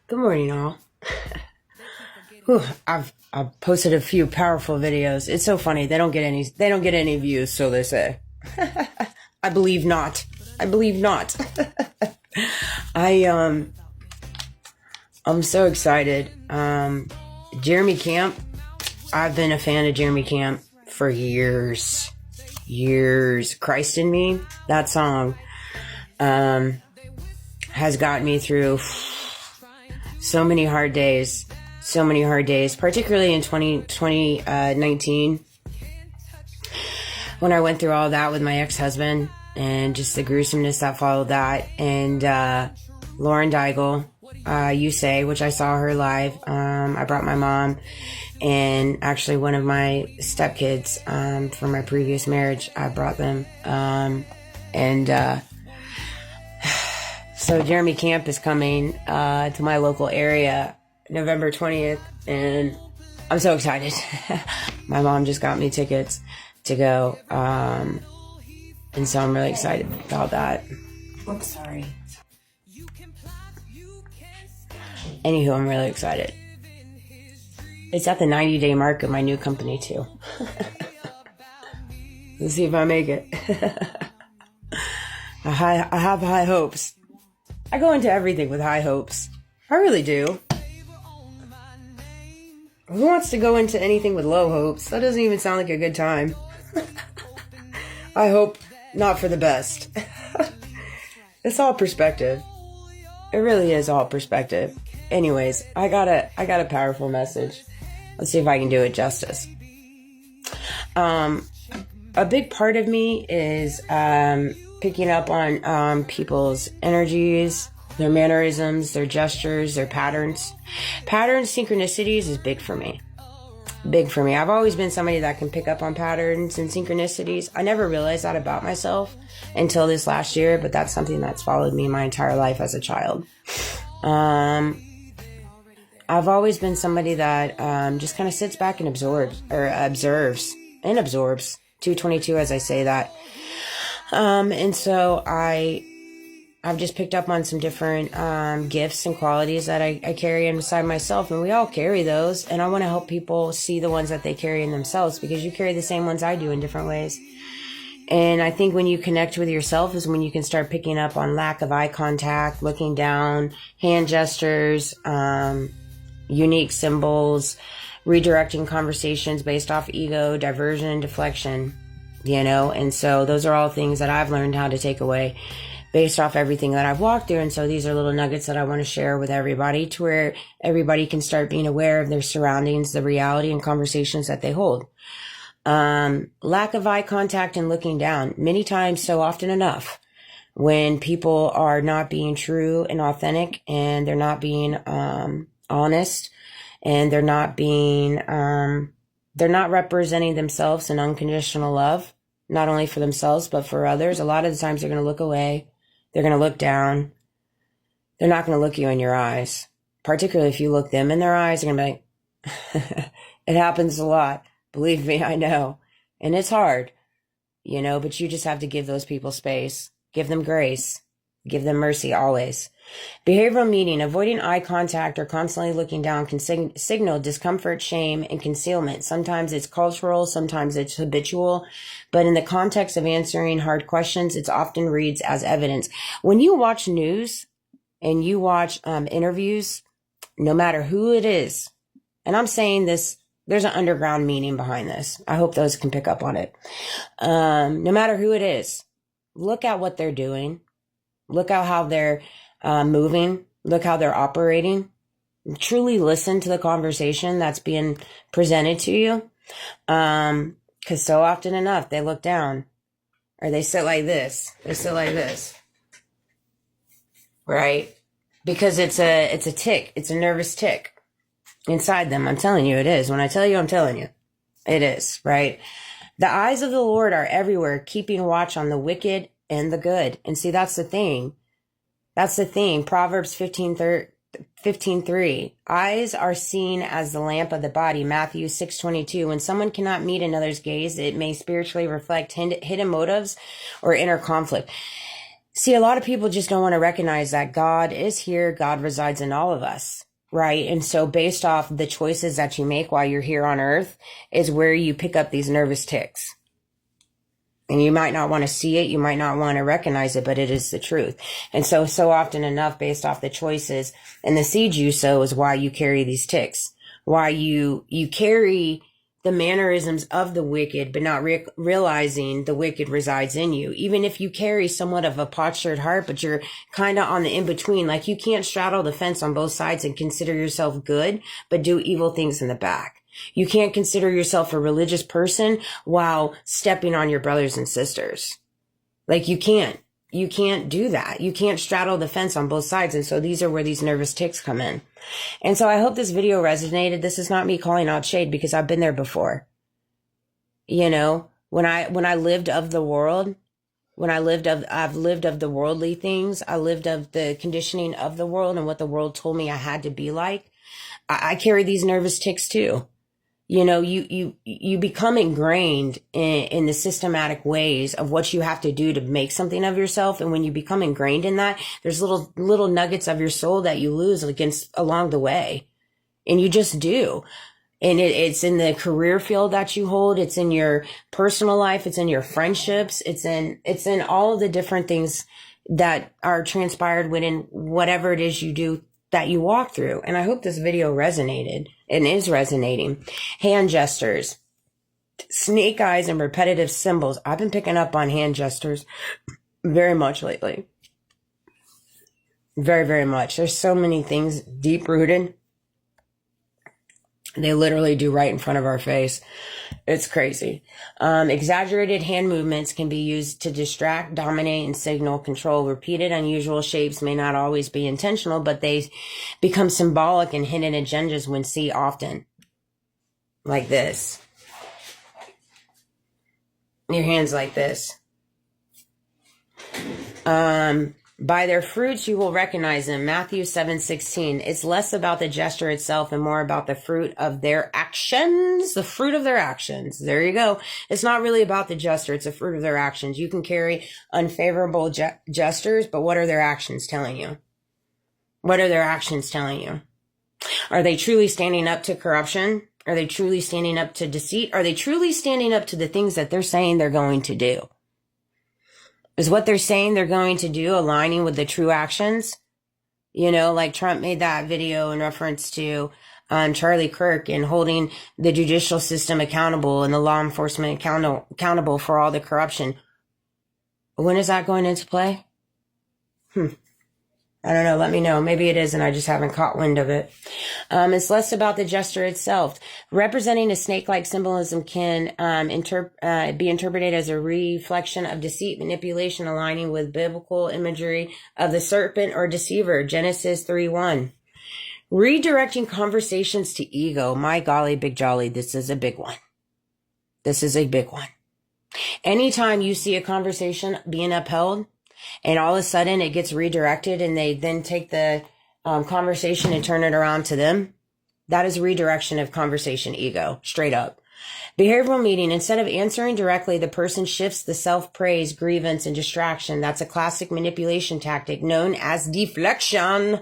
Good morning, all. Whew, I've posted a few powerful videos. It's so funny. They don't get any views, so they say. I believe not. I believe not. I I'm so excited. Jeremy Camp. I've been a fan of Jeremy Camp for years. Years. Christ in Me, that song has got me through so many hard days, particularly in 2019 when I went through all that with my ex-husband and just the gruesomeness that followed that. And Lauren Daigle, You Say, which I saw her live. I brought my mom and actually one of my stepkids from my previous marriage. I brought them. So Jeremy Camp is coming to my local area November 20th, and I'm so excited. My mom just got me tickets to go, and so I'm really excited about that. Oops, sorry. Anywho, I'm really excited. It's at the 90-day mark of my new company, too. Let's see if I make it. I have high hopes. I go into everything with high hopes. I really do. Who wants to go into anything with low hopes? That doesn't even sound like a good time. I hope not for the best. It's all perspective. It really is all perspective. Anyways, I got a powerful message. Let's see if I can do it justice. A big part of me is picking up on people's energies, their mannerisms, their gestures, their patterns. Patterns, synchronicities is big for me. Big for me. I've always been somebody that can pick up on patterns and synchronicities. I never realized that about myself until this last year, but that's something that's followed me my entire life as a child. I've always been somebody that just kind of sits back and observes. 222 as I say that. And so I've just picked up on some different gifts and qualities that I carry inside myself, and we all carry those, and I want to help people see the ones that they carry in themselves, because you carry the same ones I do in different ways. And I think when you connect with yourself is when you can start picking up on lack of eye contact, looking down, hand gestures, unique symbols, redirecting conversations based off ego, diversion, deflection, and so those are all things that I've learned how to take away based off everything that I've walked through. And so these are little nuggets that I want to share with everybody, to where everybody can start being aware of their surroundings, the reality and conversations that they hold. Lack of eye contact and looking down. Many times, so often enough, when people are not being true and authentic, and they're not being honest, and they're not representing themselves in unconditional love, not only for themselves, but for others. A lot of the times they're going to look away. They're going to look down. They're not going to look you in your eyes. Particularly if you look them in their eyes, they're going to be like, it happens a lot. Believe me, I know. And it's hard, but you just have to give those people space. Give them grace. Give them mercy always. Behavioral meaning: avoiding eye contact or constantly looking down can signal discomfort, shame, and concealment. Sometimes it's cultural, sometimes it's habitual, but in the context of answering hard questions, it often reads as evidence. When you watch news and you watch interviews, no matter who it is, and I'm saying this, there's an underground meaning behind this. I hope those can pick up on it. No matter who it is, look at what they're doing. Look at how they're moving. Look how they're operating. Truly listen to the conversation that's being presented to you. Because so often enough, they look down, or they sit like this. They sit like this. Right? Because it's a tick. It's a nervous tick inside them. I'm telling you, it is. When I tell you, I'm telling you. It is, right? The eyes of the Lord are everywhere, keeping watch on the wicked and the good. And see, that's the thing. That's the thing. Proverbs 15:3. Eyes are seen as the lamp of the body. Matthew 6:22. When someone cannot meet another's gaze, it may spiritually reflect hidden motives or inner conflict. See, a lot of people just don't want to recognize that God is here. God resides in all of us, right? And so based off the choices that you make while you're here on earth is where you pick up these nervous tics. And you might not want to see it. You might not want to recognize it, but it is the truth. And so often enough, based off the choices and the seeds you sow is why you carry these tics, why you carry the mannerisms of the wicked, but not realizing the wicked resides in you. Even if you carry somewhat of a postured heart, but you're kind of on the in-between, like you can't straddle the fence on both sides and consider yourself good, but do evil things in the back. You can't consider yourself a religious person while stepping on your brothers and sisters. Like you can't do that. You can't straddle the fence on both sides. And so these are where these nervous tics come in. And so I hope this video resonated. This is not me calling out shade because I've been there before. You know, when I lived of the world, I've lived of the worldly things. I lived of the conditioning of the world and what the world told me I had to be like. I carry these nervous tics too. You know, you become ingrained in the systematic ways of what you have to do to make something of yourself. And when you become ingrained in that, there's little nuggets of your soul that you lose along the way. And you just do. And it's in the career field that you hold. It's in your personal life. It's in your friendships. It's in all of the different things that are transpired within whatever it is you do that you walk through. And I hope this video resonated and is resonating. Hand gestures, snake eyes, and repetitive symbols. I've been picking up on hand gestures very much lately. Very, very much. There's so many things deep rooted. They literally do right in front of our face. It's crazy. Exaggerated hand movements can be used to distract, dominate, and signal control. Repeated unusual shapes may not always be intentional, but they become symbolic and hidden agendas when seen often. Like this. Your hands like this. By their fruits you will recognize them. Matthew 7:16. It's less about the gesture itself and more about the fruit of their actions. The fruit of their actions. There you go. It's not really about the gesture. It's the fruit of their actions. You can carry unfavorable gestures, but what are their actions telling you? What are their actions telling you? Are they truly standing up to corruption? Are they truly standing up to deceit? Are they truly standing up to the things that they're saying they're going to do? Is what they're saying they're going to do aligning with the true actions? You know, like Trump made that video in reference to Charlie Kirk and holding the judicial system accountable and the law enforcement accountable for all the corruption. When is that going into play? I don't know. Let me know. Maybe it is, and I just haven't caught wind of it. It's less about the gesture itself. Representing a snake-like symbolism can be interpreted as a reflection of deceit, manipulation, aligning with biblical imagery of the serpent or deceiver. Genesis 3:1. Redirecting conversations to ego. My golly, big jolly, this is a big one. This is a big one. Anytime you see a conversation being upheld, and all of a sudden it gets redirected and they then take the conversation and turn it around to them, that is redirection of conversation ego, straight up. Behavioral meeting, instead of answering directly, the person shifts the self-praise, grievance, and distraction. That's a classic manipulation tactic known as deflection.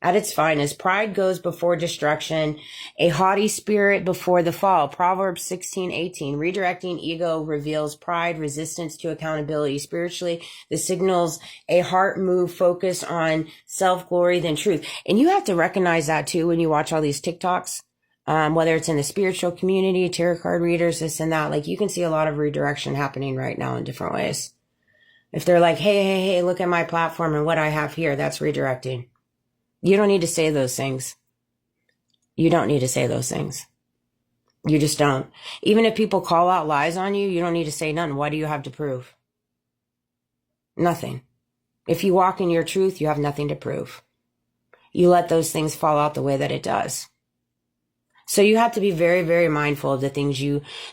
At its finest, pride goes before destruction, a haughty spirit before the fall. Proverbs 16:18. Redirecting ego reveals pride, resistance to accountability. Spiritually, this signals a heart move focused on self-glory than truth. And you have to recognize that too when you watch all these TikToks, whether it's in the spiritual community, tarot card readers, this and that. Like you can see a lot of redirection happening right now in different ways. If they're like, hey, look at my platform and what I have here, that's redirecting. You don't need to say those things. You don't need to say those things. You just don't. Even if people call out lies on you, you don't need to say nothing. What do you have to prove? Nothing. If you walk in your truth, you have nothing to prove. You let those things fall out the way that it does. So you have to be very, very mindful of the things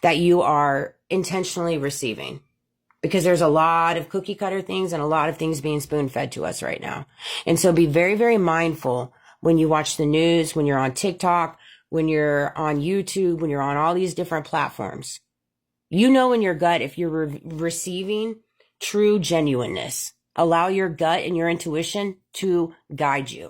that you are intentionally receiving. Because there's a lot of cookie cutter things and a lot of things being spoon fed to us right now. And so be very, very mindful when you watch the news, when you're on TikTok, when you're on YouTube, when you're on all these different platforms. You know in your gut if you're receiving true genuineness Allow your gut and your intuition to guide you.